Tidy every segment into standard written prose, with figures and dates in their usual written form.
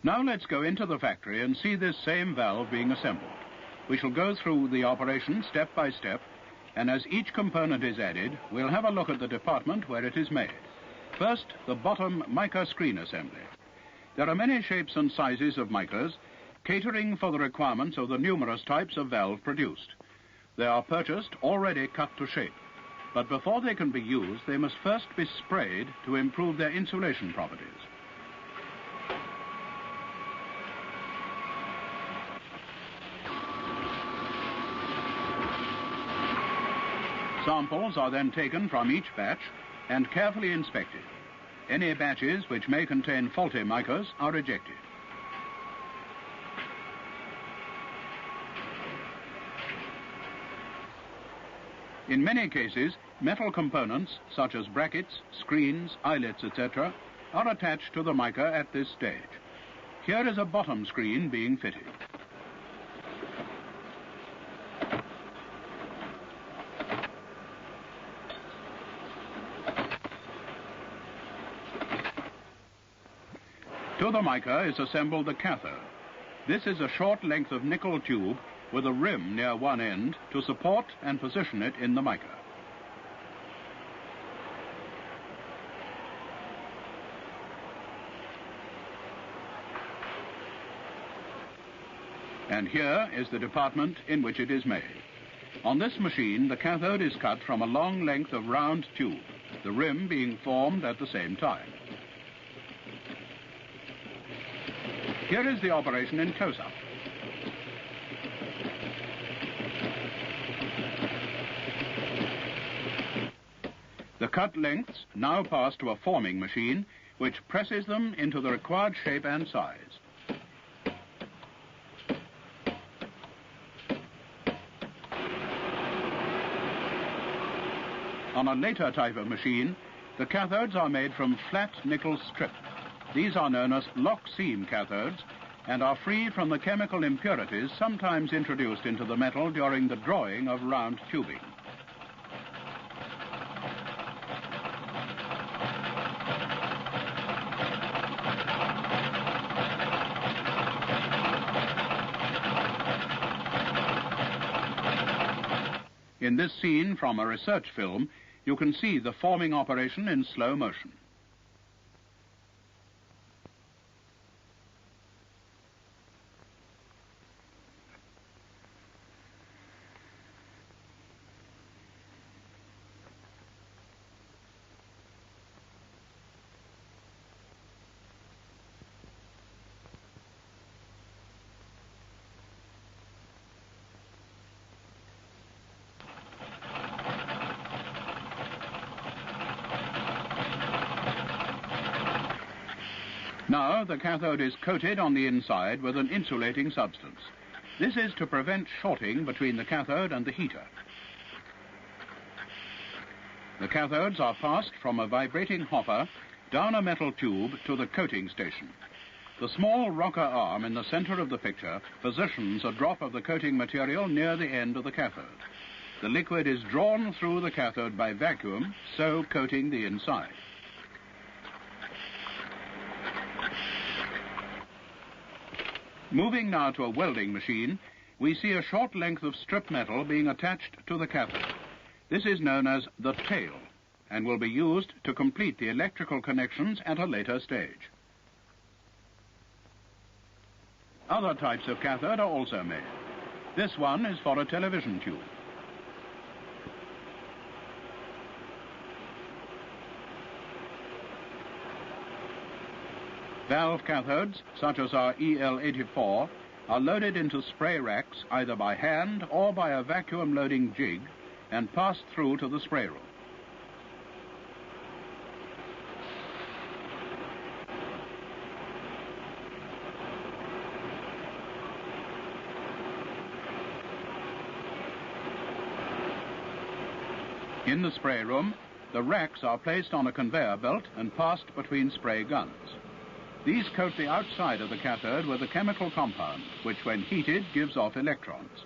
Now let's go into the factory and see this same valve being assembled. We shall go through the operation step by step, and as each component is added, we'll have a look at the department where it is made. First, the bottom mica screen assembly. There are many shapes and sizes of micas, catering for the requirements of the numerous types of valve produced. They are purchased already cut to shape, but before they can be used, they must first be sprayed to improve their insulation properties. Samples are then taken from each batch and carefully inspected. Any batches which may contain faulty micas are rejected. In many cases, metal components such as brackets, screens, eyelets, etc. are attached to the mica at this stage. Here is a bottom screen being fitted. To the mica is assembled the cathode. This is a short length of nickel tube with a rim near one end to support and position it in the mica. And here is the department in which it is made. On this machine, the cathode is cut from a long length of round tube, the rim being formed at the same time. Here is the operation in close-up. The cut lengths now pass to a forming machine, which presses them into the required shape and size. On a later type of machine, the cathodes are made from flat nickel strip. These are known as lock-seam cathodes and are free from the chemical impurities sometimes introduced into the metal during the drawing of round tubing. In this scene from a research film, you can see the forming operation in slow motion. Now the cathode is coated on the inside with an insulating substance. This is to prevent shorting between the cathode and the heater. The cathodes are passed from a vibrating hopper down a metal tube to the coating station. The small rocker arm in the center of the picture positions a drop of the coating material near the end of the cathode. The liquid is drawn through the cathode by vacuum, so coating the inside. Moving now to a welding machine, we see a short length of strip metal being attached to the cathode. This is known as the tail and will be used to complete the electrical connections at a later stage. Other types of cathode are also made. This one is for a television tube. Valve cathodes, such as our EL84, are loaded into spray racks either by hand or by a vacuum loading jig and passed through to the spray room. In the spray room, the racks are placed on a conveyor belt and passed between spray guns. These coat the outside of the cathode with a chemical compound, which when heated gives off electrons.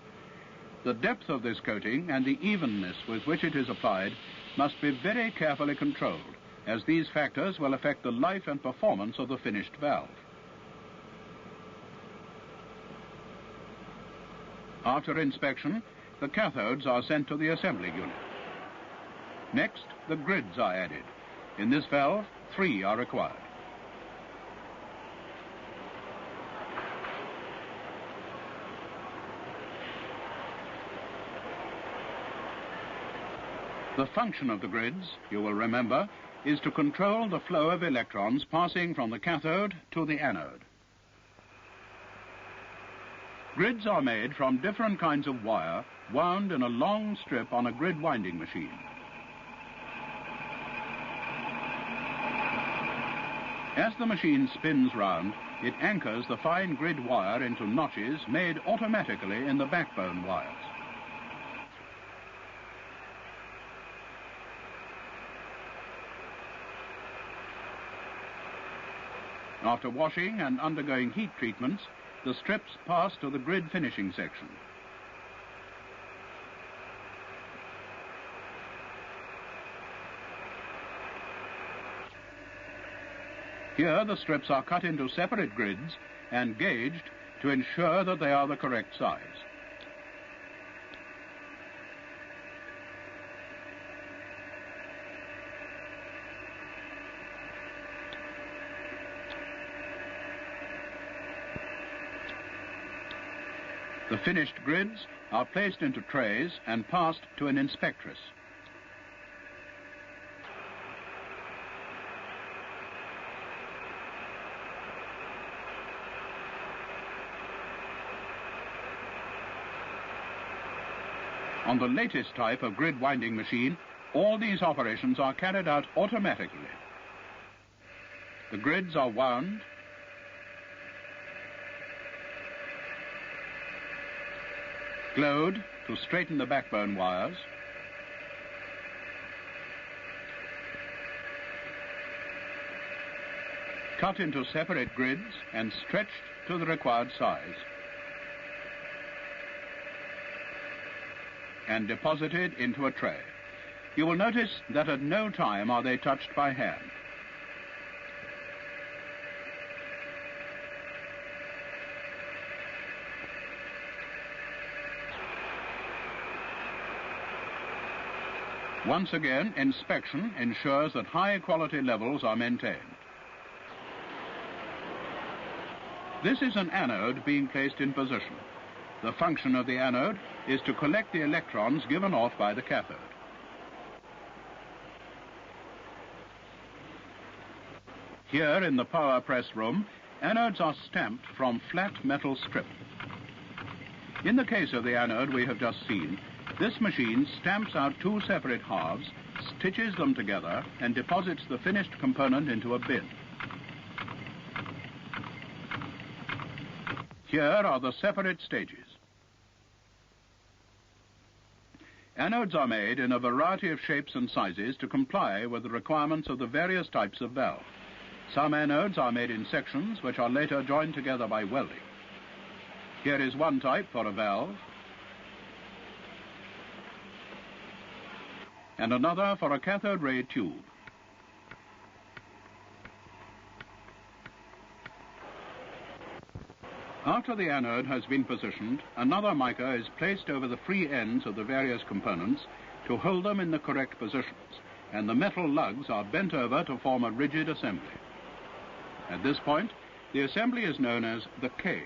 The depth of this coating and the evenness with which it is applied must be very carefully controlled, as these factors will affect the life and performance of the finished valve. After inspection, the cathodes are sent to the assembly unit. Next, the grids are added. In this valve, 3 are required. The function of the grids, you will remember, is to control the flow of electrons passing from the cathode to the anode. Grids are made from different kinds of wire wound in a long strip on a grid winding machine. As the machine spins round, it anchors the fine grid wire into notches made automatically in the backbone wires. After washing and undergoing heat treatments, the strips pass to the grid finishing section. Here the strips are cut into separate grids and gauged to ensure that they are the correct size. The finished grids are placed into trays and passed to an inspectress. On the latest type of grid winding machine, all these operations are carried out automatically. The grids are wound, glowed to straighten the backbone wires, cut into separate grids and stretched to the required size, and deposited into a tray. You will notice that at no time are they touched by hand. Once again, inspection ensures that high quality levels are maintained. This is an anode being placed in position. The function of the anode is to collect the electrons given off by the cathode. Here in the power press room, anodes are stamped from flat metal strip. In the case of the anode we have just seen, this machine stamps out 2 separate halves, stitches them together, and deposits the finished component into a bin. Here are the separate stages. Anodes are made in a variety of shapes and sizes to comply with the requirements of the various types of valve. Some anodes are made in sections which are later joined together by welding. Here is one type for a valve, and another for a cathode ray tube. After the anode has been positioned, another mica is placed over the free ends of the various components to hold them in the correct positions, and the metal lugs are bent over to form a rigid assembly. At this point, the assembly is known as the cage.